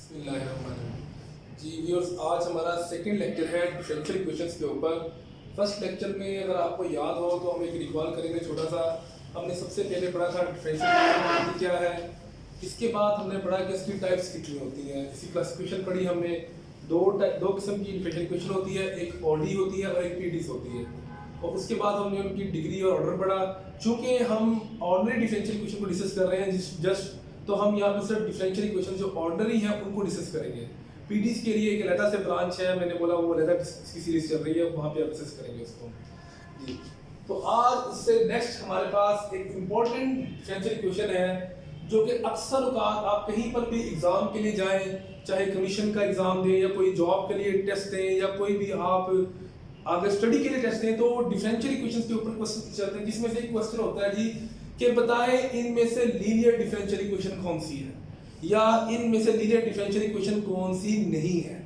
जी viewers, आज हमारा second lecture है डिफरेंशियल इक्वेशंस के ऊपर। फर्स्ट लेक्चर में अगर आपको याद हो तो हम एक रिकॉल करेंगे छोटा सा। हमने सबसे पहले पढ़ा था डिफरेंशियल इक्वेशन क्या है। इसके बाद हमने पढ़ा कि इसकी टाइप्स कितनी होती हैं। इसकी क्लासिफिकेशन पढ़ी हमने। दो किस्म की डिफरेंशियल इक्वेशन होती है, एक ओडी होती है और एक पीडीस होती है। और उसके बाद हमने उनकी डिग्री और ऑर्डर पढ़ा। चूँकि हम ऑर्डिनरी डिफरेंशियल इक्वेशन को डिस्कस कर रहे हैं जस्ट, तो हम यहाँ पर सिर्फ डिफरेंशियल इक्वेशन जो ऑर्डिनरी है उनको डिस्कस करेंगे। पीडीस के लिए एक अलग से ब्रांच है, मैंने बोला वो अलग की सीरीज चल रही है, वहाँ पे आप डिस्कस करेंगे उसको जी। तो आज इससे नेक्स्ट हमारे पास एक इम्पोर्टेंट डिफरेंशियल इक्वेशन है जो कि अक्सर औकात आप कहीं पर भी एग्जाम के लिए जाएं, चाहे कमीशन का एग्जाम दें या कोई जॉब के लिए टेस्ट दें या कोई भी आप आगे स्टडी के लिए टेस्ट दें, तो डिफरेंशियल इक्वेशंस के ऊपर क्वेश्चन चलते हैं, जिसमें से एक क्वेश्चन होता है जी कि बताएं इनमें से लीनियर डिफरेंशियल इक्वेशन कौन सी है या इनमें से लीनियर डिफरेंशियल इक्वेशन कौन सी नहीं है।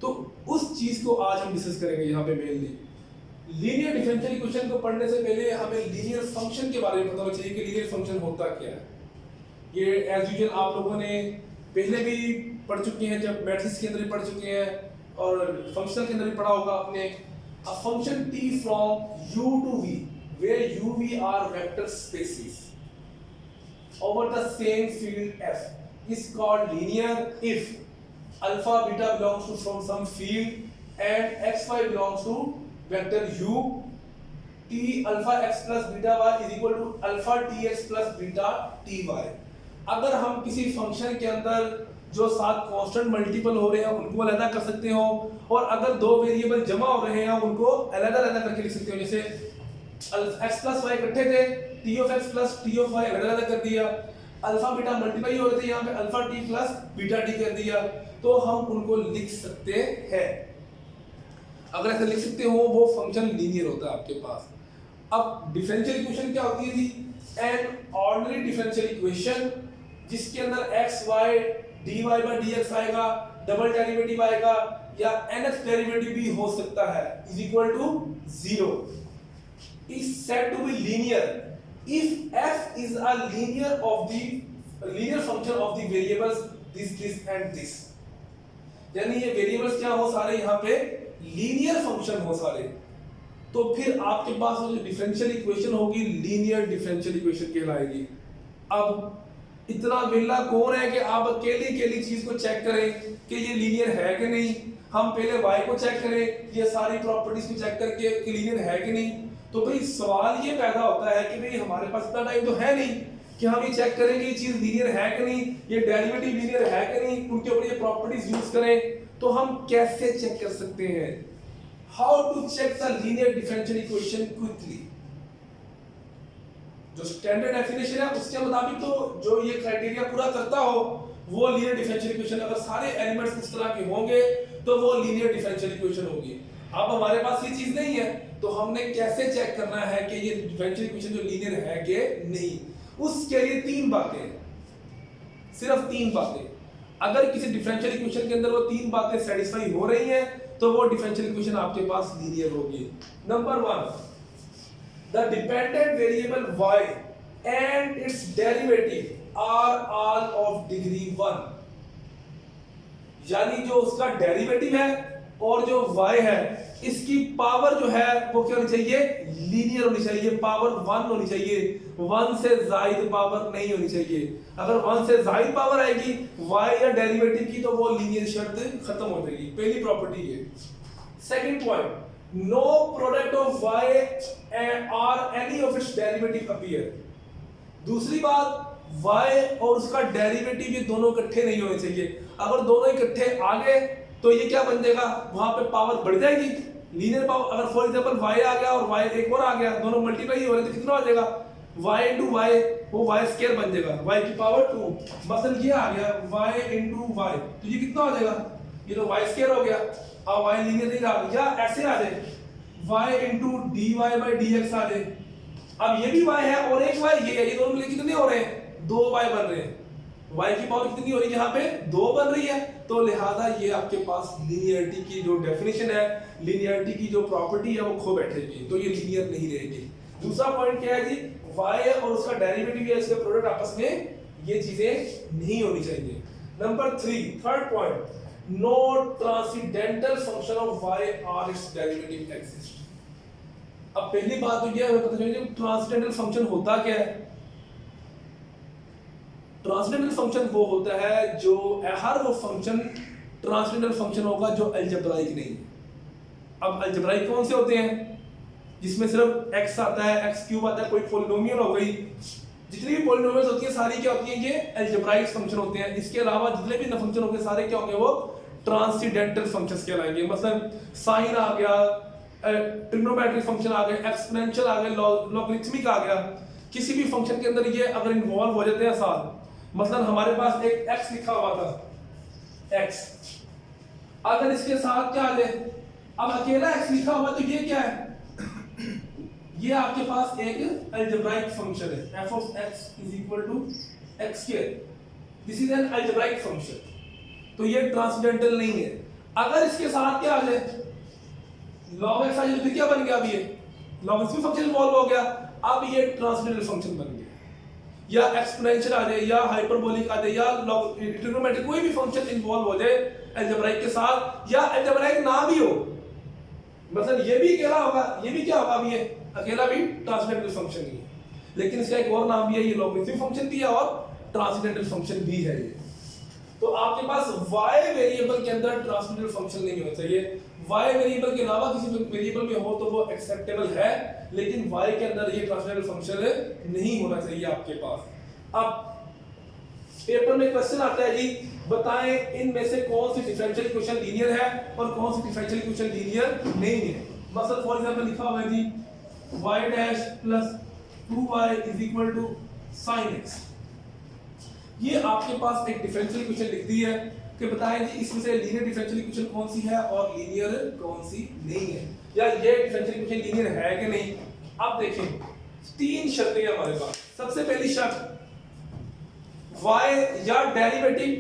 तो उस चीज को आज हम डिस्कस करेंगे यहाँ पे मेनली। लीनियर डिफरेंशियल इक्वेशन को पढ़ने से पहले हमें लीनियर फंक्शन के बारे में पता होना चाहिए कि लीनियर फंक्शन होता क्या है। ये एज यूजुअल आप लोगों ने पहले भी पढ़ चुके हैं, जब मैट्रिक्स के अंदर भी पढ़ चुके हैं और फंक्शन के अंदर भी पढ़ा होगा आपने। A function t from u to v where u v are vector spaces over the same field f is called linear if alpha beta belongs to from some field and x y belongs to vector u t alpha x plus beta y is equal to alpha t x plus beta t y। अगर हम किसी function के अंदर जो सात constant multiple हो रहे हैं उनको अलग कर सकते हो, और अगर दो वेरिएबल जमा हो रहे हैं उनको अलग अलग करके लिख सकते हो। जैसे x प्लस वाई इकट्ठे थे, t of x plus t of y अलग अलग कर दिया। अल्फा बीटा मल्टीप्लाई हो रहे थे, यहाँ पे alpha t plus beta t कर दिया, तो हम उनको लिख सकते हैं। अगर ऐसे लिख सकते हो वो फंक्शन लीनियर होता है आपके पास। अब डिफरेंशियल इक्वेशन क्या होती है जी? एन ऑर्डिनरी डिफरेंशियल इक्वेशन जिसके अंदर x y dy by dx आएगा, डबल डेरिवेटिव आएगा या nth डेरिवेटिव भी हो सकता है, is equal to 0, is said to be linear if f is a linear function of the variables this and this। यानी ये वेरिएबल्स क्या हो सारे यहाँ पे लीनियर फंक्शन हो सारे, तो फिर आपके पास जो डिफरेंशियल इक्वेशन होगी लीनियर डिफरेंशियल इक्वेशन कहलाएगी। अब इतना बिल्ला कौन है कि आप अकेली चीज को चेक करें कि ये लीनियर है कि नहीं। हम पहले y को चेक करें, ये सारी प्रॉपर्टीज को चेक करके कि लीनियर है कि नहीं। तो भाई सवाल ये पैदा होता है कि भाई हमारे पास इतना टाइम तो है नहीं कि हम ये चेक करें कि ये चीज लीनियर है कि नहीं, ये डेरिवेटिव लीनियर है कि नहीं, उनके ऊपर ये प्रॉपर्टीज यूज करें। तो हम कैसे चेक कर सकते हैं? How to check the linear differential equation quickly. जो स्टैंडर्ड डेफिनेशन है उसके मुताबिक तो जो ये क्राइटेरिया पूरा करता हो वो लीनियर डिफरेंशियल इक्वेशन, अगर सारे एलिमेंट्स इस तरह के होंगे तो वो लीनियर डिफरेंशियल इक्वेशन होगी। अब हमारे पास ये चीज नहीं है, तो हमने कैसे चेक करना है कि ये डिफरेंशियल इक्वेशन जो लीनियर है कि नहीं? उसके लिए तीन बातें, सिर्फ तीन बातें। अगर किसी डिफरेंशियल इक्वेशन के अंदर वो तीन बातें सेटिस्फाई हो रही हैं तो वो डिफरेंशियल इक्वेशन आपके पास लीनियर होगी। Number 1, the dependent variable y and its derivative are all of degree 1। यानी जो उसका डेरिवेटिव है और जो y है इसकी पावर जो है वो क्या होनी चाहिए? लीनियर होनी चाहिए, पावर 1 होनी चाहिए, 1 से ज्यादा पावर नहीं होनी चाहिए। अगर 1 से ज्यादा पावर आएगी y या डेरिवेटिव की तो वो लीनियर शर्त खत्म हो जाएगी, पहली प्रॉपर्टी है। Second point, no product of y or any of its derivative appear। दूसरी बात, y और उसका डेरिवेटिव ये दोनों इकट्ठे नहीं होने चाहिए। अगर दोनों इकट्ठे आ गए तो ये क्या बन जाएगा? वहां पे पावर बढ़ जाएगी, लीनियर पावर। अगर फॉर एग्जांपल y आ गया और y एक और आ गया, दोनों मल्टीप्लाई हो रहे तो कितना हो जाएगा? y into y वो y स्क्वायर बन जाएगा, y की पावर 2। मतलब ये आ गया y into y, तो ये कितना हो जाएगा? ये तो y स्क्वायर हो गया। अब y लीनियर नहीं रहा, या ऐसे आ जाए y into dy by dx आ जाए। अब ये भी y है और एक y ये है, ये दोनों मिलकर कितने हो रहे हैं? 2y बन रहे हैं। y की पावर कितनी हो रही है? यहाँ पे 2 बन रही है। तो लिहाजा ये आपके पास लीनियरिटी की जो डेफिनेशन है, लीनियरिटी की जो प्रॉपर्टी है वो खो बैठेगी, तो ये लीनियर नहीं रहेगी। दूसरा पॉइंट क्या है जी? y और उसका डेरिवेटिव या इसके प्रोडक्ट आपस में ये चीजें नहीं होनी चाहिए। Number 3, third point, no transcendental function of y और इट्स डेरिवेटिव एग्जिस्ट। अब पहली बात तो यह पता चलिए ट्रांसेंडेंटल फंक्शन होता क्या है। ट्रांसेंडेंटल फंक्शन वो होता है जो हर वो फंक्शन ट्रांसेंडेंटल फंक्शन होगा जो अलजेब्राइक नहीं है। अब अलजेब्राइक कौन से होते हैं? जिसमें सिर्फ x आता है, x क्यूब आता है, कोई पॉलिनोमियल हो गई, जितनी भी पॉलिनोमियल्स होती है सारी क्या होती हैं, ये अलजेब्राइक फंक्शन होते हैं। इसके अलावा जितने भी फंक्शन होंगे सारे क्या होंगे, वो ट्रांसेंडेंटल फंक्शंस कहलाएंगे। मतलब साइन आ गया, ट्रिग्नोमेट्रिक फंक्शन आ गए, एक्सपोनेंशियल आ गए, लॉगरिथमिक आ गया। किसी भी फंक्शन के अंदर ये अगर इन्वॉल्व हो जाते हैं साथ, मतलब हमारे पास एक x लिखा हुआ था, x, अगर इसके साथ क्या आ जाए, अब अकेला x लिखा हुआ तो ये क्या है, ये आपके पास एक अलजेब्राइक फंक्शन है, f of x is equal to x square, this is an algebraic function, तो ये ट्रांसेंडेंटल नहीं है। अगर इसके साथ क्या आ जाए, log x आ जाए, तो क्या बन गया, अब ये लॉगरिथमिक फंक्शन इन्वॉल्व हो गया, अब ये ट्रांसेंडेंटल फंक्शन बन गया। या एक्सपोनेंशियल आ जाए, या हाइपरबोलिक आ जाए, या ट्रिग्नोमेट्रिक, कोई भी फंक्शन इन्वॉल्व हो जाए अलजेब्राइक के साथ, या अलजेब्राइक ना भी हो, मतलब ये भी अकेला होगा, ये भी क्या होगा, ये अकेला भी ट्रांसेंडेंटल फंक्शन ही है। लेकिन इसका एक और नाम भी है, ये लॉगरिथमिक फंक्शन भी है और ट्रांसेंडेंटल फंक्शन भी है ये। तो आपके पास y वेरिएबल के अंदर ट्रांसेंडेंटल फंक्शन नहीं होना चाहिए। y वेरिएबल के अलावा किसी वेरिएबल में हो तो वो एक्सेप्टेबल है, लेकिन y के अंदर ये ट्रांसेंडेंटल फंक्शन नहीं होना चाहिए आपके पास। अब पेपर में क्वेश्चन आता है जी, बताएं इनमें से कौन सी डिफरेंशियल इक्वेशन लीनियर है और कौन सी डिफरेंशियल इक्वेशन लीनियर नहीं है। मतलब फॉर एग्जांपल लिखा हुआ है जी y dash plus 2y is equal to sin x, ये आपके पास एक डिफरेंशियल इक्वेशन लिख दी है कि बताएं जी इसमें से लीनियर डिफरेंशियल इक्वेशन कौन सी है और लीनियर कौन सी नहीं है, या ये डिफरेंशियल इक्वेशन लीनियर है कि नहीं। अब देखें, तीन शर्तें हैं हमारे पास। सबसे पहली शर्त, y या डेरिवेटिव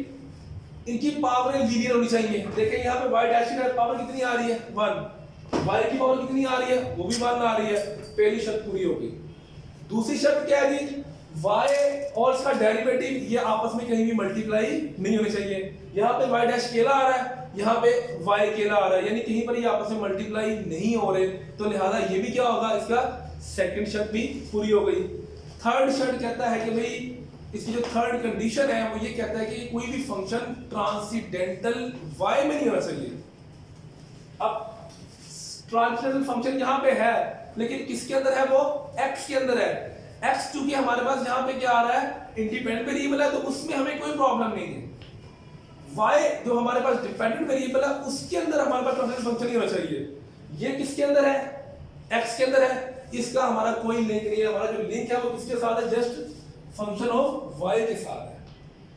इनकी पावर लीनियर होनी चाहिए। देखें यहाँ पे y डैश की पावर कितनी आ रही है, 1, y की पावर कितनी आ रही है, वो भी 1 आ रही है। पहली शर्त पूरी हो गई। दूसरी शर्त क्या है जी, y और इसका डेरिवेटिव ये आपस में कहीं भी मल्टीप्लाई नहीं होने चाहिए। यहाँ पे y डैश अकेला आ रहा है, यहाँ पे y अकेला आ रहा है, यानी कहीं पर ये आपस में मल्टीप्लाई नहीं हो रहे, तो लिहाजा ये भी क्या होगा, इसका सेकंड शर्त भी पूरी हो गई। थर्ड शर्त कहता है कि भाई इसकी जो थर्ड कंडीशन है वो ये कहता है कि कोई भी फंक्शन ट्रांसेंडेंटल y में नहीं होना चाहिए। अब ट्रांसेंडेंटल फंक्शन यहाँ पे है, लेकिन किसके अंदर है, वो x के अंदर है। x चूंकि हमारे पास यहाँ पे क्या आ रहा है, इंडिपेंडेंट वेरिएबल है, तो उसमें हमें कोई प्रॉब्लम नहीं है। y जो हमारे पास डिपेंडेंट वेरिएबल है उसके अंदर हमारे पास ट्रांसेंडेंटल फंक्शन ही होना चाहिए। ये किसके अंदर है, x के अंदर है, इसका हमारा कोई लिंक नहीं है। हमारा जो लिंक है वो किसके साथ है, जस्ट फंक्शन ऑफ y के साथ है।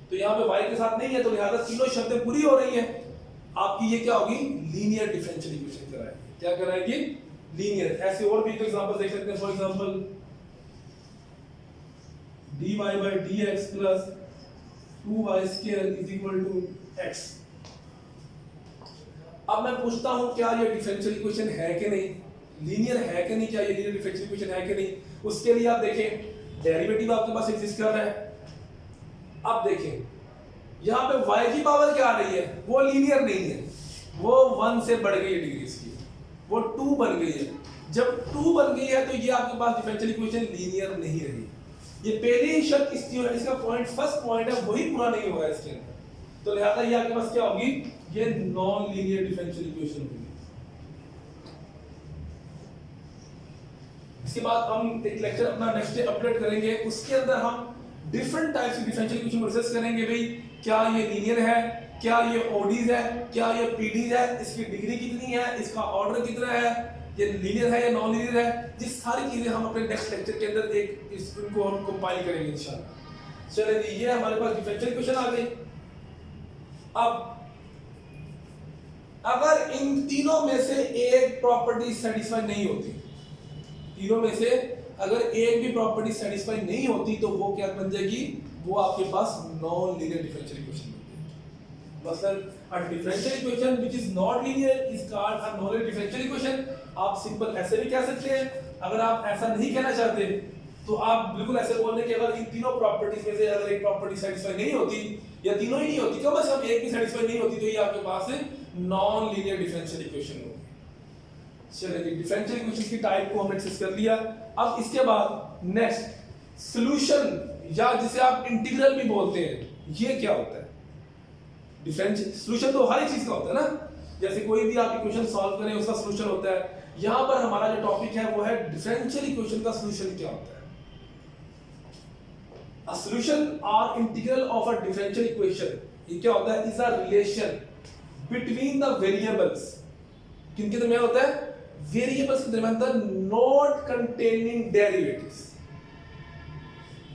तो यहाँ पे y के साथ नहीं है, तो लिहाजा तीनों शर्तें पूरी हो रही हैं। आपकी ये क्या होगी, लीनियर डिफरेंशियल इक्वेशन कराएगी। क्या कराएगी, लीनियर। ऐसे और भी एग्जांपल देख सकते हैं। For example dy by dx plus 2y square is equal to x। अब मैं पूछता हूं क्या ये डिफरेंशियल इक्वेशन है कि नहीं, लीनियर है कि नहीं, क्या ये लीनियर डिफरेंशियल इक्वेशन है कि नहीं। उसके लिए आप देखें, डेरिवेटिव आपके पास एग्जिस्ट कर रहा है। अब देखें यहाँ पे y की पावर क्या आ रही है, वो लीनियर नहीं है, वो 1 से बढ़ गई है डिग्री इसकी, वो 2 बन गई है। जब 2 बन गई है तो ये आपके पास डिफरेंशियल इक्वेशन लीनियर नहीं रही। ये पहली शर्त इसका पॉइंट, फर्स्ट पॉइंट है, वही पूरा नहीं होगा इसके अंदर, तो लिहाजा ये आपके पास क्या होगी, ये नॉन लीनियर डिफरेंशियल इक्वेशन होगी। इसके बाद हम एक लेक्चर अपना नेक्स्ट डे अपलोड करेंगे, उसके अंदर हम डिफरेंट टाइप्स की डिफरेंशियल इक्वेशन को डिस्कस करेंगे। भाई क्या ये लीनियर है, क्या ये ओडीज है, क्या ये पीडीज है, इसकी डिग्री कितनी है, इसका ऑर्डर कितना है, ये लीनियर है या नॉन लीनियर है। ये सारी चीजें हम अपने नेक्स्ट लेक्चर के अंदर एक इनको हम कंपाइल करेंगे इंशाल्लाह। चलिए जी, ये हमारे पास डिफरेंशियल इक्वेशन आ गई। अब अगर इन तीनों में से एक प्रॉपर्टी सेटिस्फाई नहीं होती, तीनों में से अगर एक भी प्रॉपर्टी सेटिस्फाई नहीं होती, तो वो क्या बन जाएगी, वो आपके पास नॉन लीनियर डिफरेंशियल इक्वेशन बन जाएगी। मतलब a differential equation which is not linear is called a non-linear differential equation। आप सिंपल ऐसे भी कह सकते हैं। अगर आप ऐसा नहीं कहना चाहते तो आप बिल्कुल ऐसे बोल दें कि अगर इन तीनों प्रॉपर्टीज में से अगर एक प्रॉपर्टी सेटिस्फाई नहीं होती, या तीनों ही नहीं होती, कम से कम एक भी सेटिस्फाई नहीं होती, तो ये आपके पास नॉन लीनियर डिफरेंशियल इक्वेशन होगी। चलिए डिफरेंशियल इक्वेशन की टाइप को हमने डिस्कस कर लिया। अब इसके बाद नेक्स्ट सॉल्यूशन या जिसे आप इंटीग्रल भी बोलते हैं, ये क्या होता है? डिफरेंशियल सॉल्यूशन तो हर एक चीज का होता है ना, जैसे कोई भी आप इक्वेशन सॉल्व करें उसका सॉल्यूशन होता है। यहां पर हमारा जो टॉपिक है वो है डिफरेंशियल इक्वेशन का सॉल्यूशन क्या होता है। A solution or integral of a differential equation, ये क्या होता है? Is a relation between the variables, किनके दरमियान होता है? Variables के दरमियान होता है, not containing derivatives।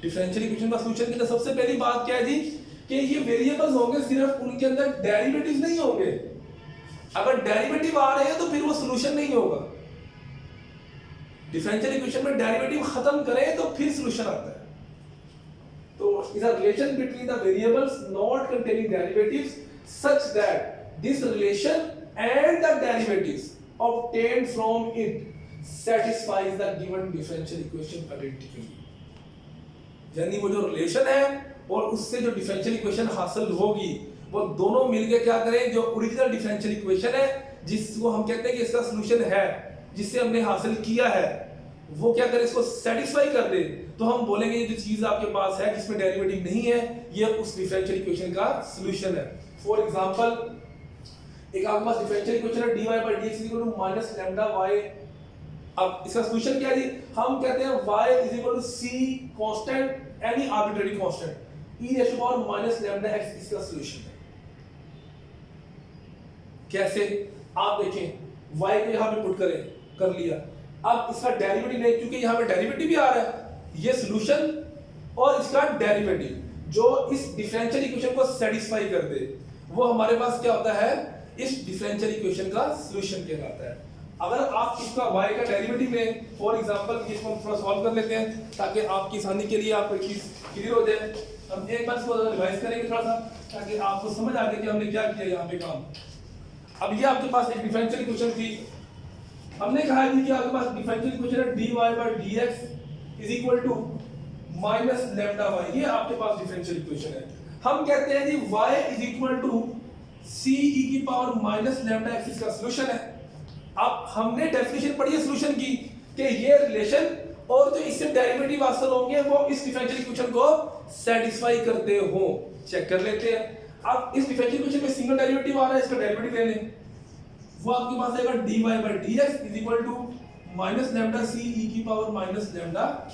Differential equation का सॉल्यूशन के लिए सबसे पहली बात क्या है जी, कि ये वेरिएबल्स होंगे, सिर्फ उनके अंदर डेरिवेटिव्स नहीं होंगे। अगर डेरिवेटिव आ रहे हैं तो फिर वो सॉल्यूशन नहीं होगा। डिफरेंशियल इक्वेशन में डेरिवेटिव खत्म करें तो फिर सॉल्यूशन आता है। तो is a relation between the variables not containing derivatives such that this relation and the derivatives obtained from it satisfies the given differential equation identically। यानी वो जो रिलेशन है और उससे जो डिफरेंशियल इक्वेशन हासिल होगी वो दोनों मिलकर क्या करें, जो ओरिजिनल डिफरेंशियल इक्वेशन है जिसको हम कहते हैं कि इसका सॉल्यूशन है, जिससे हमने हासिल किया है, वो क्या करे, इसको सेटिस्फाई कर दे, तो हम बोलेंगे ये जो चीज आपके पास है जिसमें डेरिवेटिव नहीं है, ये उस डिफरेंशियल इक्वेशन का सॉल्यूशन है। फॉर एग्जांपल एक आपके पास डिफरेंशियल इक्वेशन है dy/dx - λy। अब इसका सॉल्यूशन क्या है जी, हम कहते हैं y c constant, any arbitrary constant, e⁻ λx इसका सॉल्यूशन है। कैसे? आप देखें, y को यहां पे पुट करें, कर लिया। अब इसका डेरिवेटिव नहीं, क्योंकि यहां पे डेरिवेटिव भी आ रहा है, ये सॉल्यूशन और इसका डेरिवेटिव जो इस डिफरेंशियल इक्वेशन को सेटिस्फाई कर दे, वो हमारे पास क्या होता है, इस डिफरेंशियल इक्वेशन का सॉल्यूशन कहलाता है। अगर आप इसका y का डेरिवेटिव लें, फॉर एग्जांपल इसको हम थोड़ा सॉल्व कर लेते हैं ताकि आपकी आसानी के लिए आपको एक चीज क्लियर हो जाए। हम एक बार इसको रिवाइज करेंगे थोड़ा सा, ताकि आपको समझ आ जाए कि हमने क्या किया यहाँ पे काम। अब ये आपके पास एक डिफरेंशियल इक्वेशन थी, हमने कहा कि आपके पास डिफरेंशियल इक्वेशन है dy/dx -λy, ये आपके पास डिफरेंशियल इक्वेशन है। हम कहते हैं जी y ce⁻ λx इसका सॉल्यूशन है। अब हमने डेफिनेशन पढ़ी है सॉल्यूशन की, कि ये रिलेशन और जो इससे डेरिवेटिव हासिल होंगे वो इस डिफरेंशियल इक्वेशन को सेटिस्फाई करते हो। चेक कर लेते हैं। अब इस डिफरेंशियल इक्वेशन में सिंगल डेरिवेटिव आ रहा है, इसका डेरिवेटिव ले लें, वो आपके पास आएगा dy/dx -λce⁻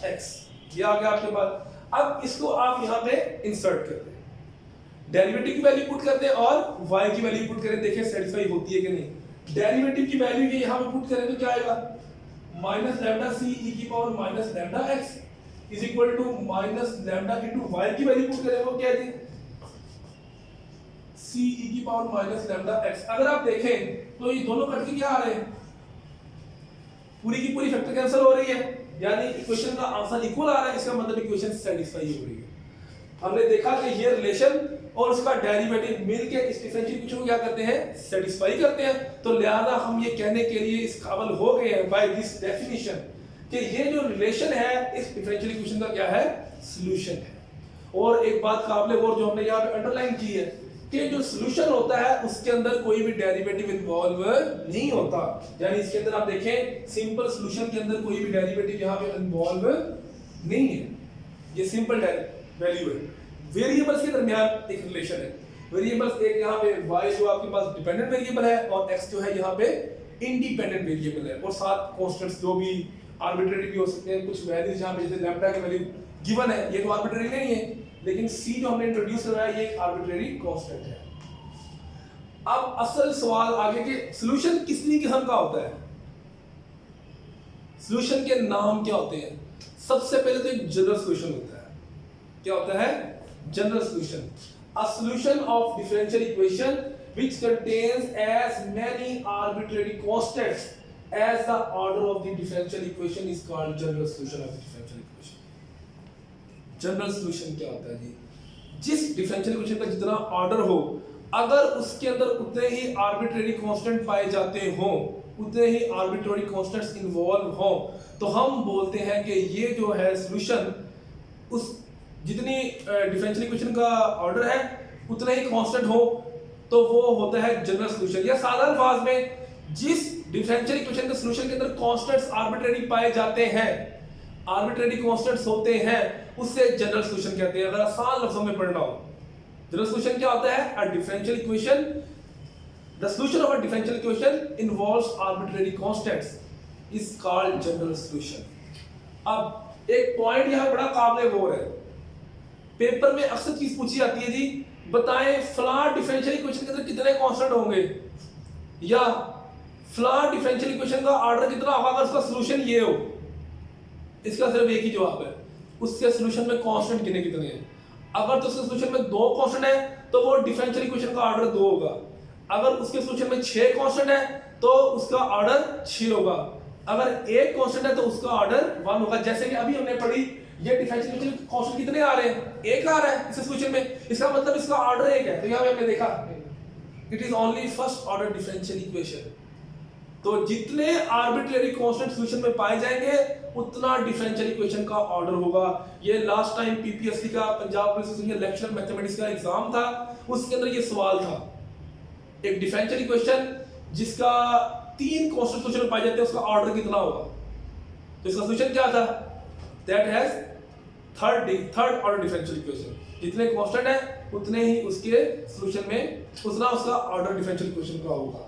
λx, ये आ गया आपके पास। अब इसको आप यहाँ पे इंसर्ट कर दें, डेरिवेटिव की वैल्यू पुट करते हैं और y की वैल्यू पुट करें, देखें सेटिस्फाई होती है कि नहीं। डेरिवेटिव की वैल्यू ये यहाँ पे पुट करें तो क्या आएगा, -λce⁻ λx is equal to -λ into y की वैल्यू पुट करें, वो क्या है, ce⁻ λx। अगर आप देखें तो ये दोनों कट के क्या आ रहे हैं, पूरी की पूरी फैक्टर कैंसिल हो रही है, यानी इक्वेशन का आंसर इक्वल आ रहा है, इसका मतलब इक्वेशन सेटिस्फाई हो रही है। हमने देखा कि ये रिलेशन और उसका डेरिवेटिव मिलके इस डिफरेंशियल इक्वेशन को क्या करते हैं, सेटिस्फाई करते हैं। तो लिहाजा हम ये कहने के लिए इस काबिल हो गए हैं बाय दिस डेफिनेशन कि ये जो रिलेशन है इस डिफरेंशियल इक्वेशन का क्या है, सॉल्यूशन है। और एक बात काबिल गौर जो हमने यहाँ पे अंडरलाइन की है कि जो सॉल्यूशन होता है उसके अंदर कोई भी डेरिवेटिव इन्वॉल्व नहीं होता, यानी इसके अंदर आप देखें सिंपल सॉल्यूशन के अंदर कोई भी डेरिवेटिव यहाँ पे इन्वॉल्व नहीं है, ये सिंपल वैल्यू है। वेरिएबल्स के दरमियान एक रिलेशन है, वेरिएबल्स एक यहाँ पे y जो आपके पास डिपेंडेंट वेरिएबल है और x जो है यहाँ पे इंडिपेंडेंट वेरिएबल है, और साथ कांस्टेंट्स जो भी आर्बिट्रेरी भी हो सकते हैं, कुछ वैल्यूज यहाँ पे जैसे लैम्डा की वैल्यू गिवन है, ये तो आर्बिट्रेरी नहीं है, लेकिन c जो हमने इंट्रोड्यूस कराया ये एक आर्बिट्रेरी कांस्टेंट है। अब असल सवाल आगे के सॉल्यूशन कितनी किस्म का होता है, सॉल्यूशन के नाम क्या होते हैं। सबसे पहले तो एक जनरल सॉल्यूशन होता है, क्या होता है, general solution. A solution of differential equation which contains as many arbitrary constants as the order of the differential equation is called general solution of the differential equation। General solution क्या होता है जी, जिस differential equation का जितना order हो, अगर उसके अंदर उतने ही आर्बिट्रेरी कांस्टेंट पाए जाते हो, उतने ही आर्बिट्रेरी कांस्टेंट्स इन्वॉल्व हो, तो हम बोलते हैं कि ये जो है सॉल्यूशन उस जितनी डिफरेंशियल इक्वेशन का ऑर्डर है उतने ही कांस्टेंट हो तो वो होता है जनरल सॉल्यूशन। या साधारण अल्फाज में जिस डिफरेंशियल इक्वेशन के सॉल्यूशन के अंदर कांस्टेंट्स आर्बिट्रेरी पाए जाते हैं, आर्बिट्रेरी कांस्टेंट्स होते हैं, उसे जनरल सॉल्यूशन कहते हैं। अगर आसान लफ्जों में पढ़ना हो, जनरल सॉल्यूशन क्या होता है? A differential equation, the solution of a differential equation involves arbitrary constants is called general solution. अब एक पॉइंट यहां बड़ा काबिल गौर है, पेपर में अक्सर चीज पूछी जाती है, जी बताएं फलां डिफरेंशियल इक्वेशन के अंदर कितने कांस्टेंट होंगे, या फलां डिफरेंशियल इक्वेशन का ऑर्डर कितना होगा अगर उसका सॉल्यूशन ये हो। इसका सिर्फ एक ही जवाब है, उसके सॉल्यूशन में कांस्टेंट कितने हैं। अगर तो उसके सॉल्यूशन में 2 कांस्टेंट है तो वो डिफरेंशियल इक्वेशन का ऑर्डर 2 होगा। अगर उसके सॉल्यूशन में 6 कांस्टेंट है तो उसका ऑर्डर 6 होगा। अगर 1 कांस्टेंट है तो उसका ऑर्डर 1 होगा। जैसे कि अभी हमने पढ़ी, ये डिफरेंशियल इक्वेशन कांस्टेंट कितने आ रहे हैं? 1 आ रहा है इस सॉल्यूशन में, इसका मतलब इसका ऑर्डर 1 है। तो यहां पे हमने देखा it is only first order differential equation. तो जितने आर्बिट्रेरी कांस्टेंट सॉल्यूशन में पाए जाएंगे उतना डिफरेंशियल इक्वेशन का ऑर्डर होगा। ये लास्ट टाइम पीपीएससी का, पंजाब पुलिस लेक्चर मैथमेटिक्स का एग्जाम था, उसके अंदर ये सवाल था, एक डिफरेंशियल इक्वेशन जिसका 3 कांस्टेंट सॉल्यूशन में पाए जाते हैं उसका ऑर्डर कितना होगा। तो इसका सॉल्यूशन क्या था? That has third order differential equation. जितने कांस्टेंट है उतने ही उसके सॉल्यूशन में उतना उसका ऑर्डर डिफरेंशियल इक्वेशन का होगा।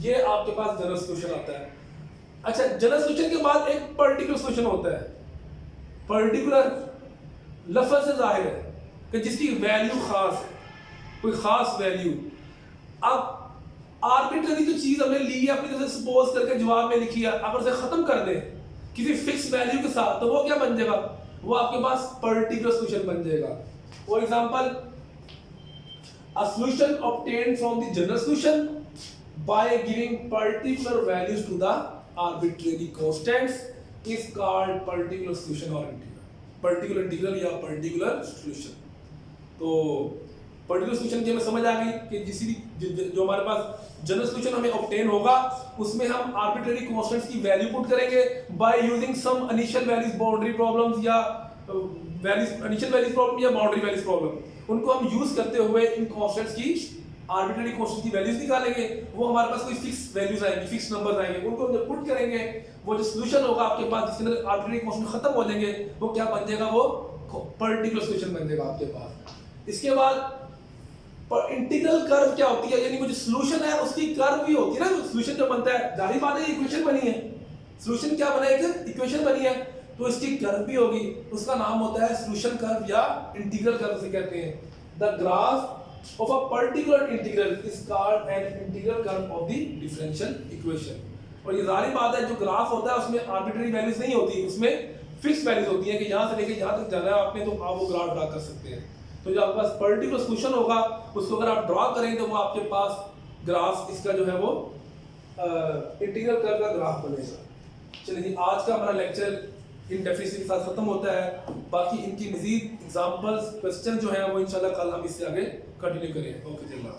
ये आपके पास जनरल सॉल्यूशन आता है। अच्छा, जनरल सॉल्यूशन के बाद एक पर्टिकुलर सॉल्यूशन होता है। पर्टिकुलर लफ्ज से जाहिर है कि जिसकी वैल्यू खास है, कोई खास वैल्यू। अब आर्बिट्रेरी जो चीज हमने ली है अपनी तरफ से सपोज करके जवाब में लिखी है, अगर उसे खत्म कर दे किसी फिक्स वैल्यू के साथ तो वो क्या बन जाएगा? वो आपके पास पर्टिकुलर सॉल्यूशन बन जाएगा। For example, a solution obtained from the general solution by giving particular values to the arbitrary constants is called particular solution or integral, particular integral या particular solution। तो particular solution की हमें समझ आ गई कि जो हमारे पास जनरल सॉल्यूशन हमें ऑब्टेन होगा उसमें हम आर्बिट्रेरी कांस्टेंट्स की वैल्यू पुट करेंगे by using some initial values, boundary problems या वैल्यूज, इनिशियल वैल्यूज प्रॉब्लम या बाउंड्री वैल्यूज प्रॉब्लम, उनको हम यूज करते हुए इन कांस्टेंट्स की आर्बिट्रेरी कांस्टेंट की वैल्यूज निकालेंगे। वो हमारे पास कोई फिक्स वैल्यूज आएंगी, फिक्स नंबर्स आएंगे, उनको जब पुट करेंगे वो जो सॉल्यूशन होगा आपके पास जिसके अंदर आर्बिट्रेरी कांस्टेंट खत्म हो जाएंगे वो क्या बन जाएगा? वो पर्टिकुलर सॉल्यूशन बन जाएगा आपके पास। इसके बाद इंटीग्रल कर्व क्या होती है, यानी वो जो सॉल्यूशन है उसकी कर्व भी होती है ना। जो सॉल्यूशन जो बनता है, जाहिर बात है इक्वेशन बनी है, सॉल्यूशन क्या बना है? एक इक्वेशन बनी है, तो इसकी कर्व भी होगी, उसका नाम होता है सॉल्यूशन कर्व या इंटीग्रल कर्व से कहते हैं। The graph of a particular integral is called an integral curve of the differential equation। और ये जाहिर बात है जो ग्राफ होता है उसमें आर्बिट्रेरी वैल्यूज नहीं होती, उसमें फिक्स वैल्यूज होती हैं कि यहाँ से लेके यहाँ तक जाना है आपने तो आप वो ग्राफ ड्रा कर सकते हैं। तो जो आपके पास पर्टिकुलर सॉल्यूशन होगा उसको अगर आप ड्रा करें तो वो आपके पास ग्राफ इसका जो है वो इंटीग्रल कर्व का ग्राफ बनेगा। चलिए जी, आज का हमारा लेक्चर इन डेफिनेशन के साथ खत्म होता है। बाकी इनकी मजीद एग्जांपल्स, क्वेश्चन जो है वो इंशाल्लाह कल हम इससे आगे कंटिन्यू करें। ओके जी, अल्लाह।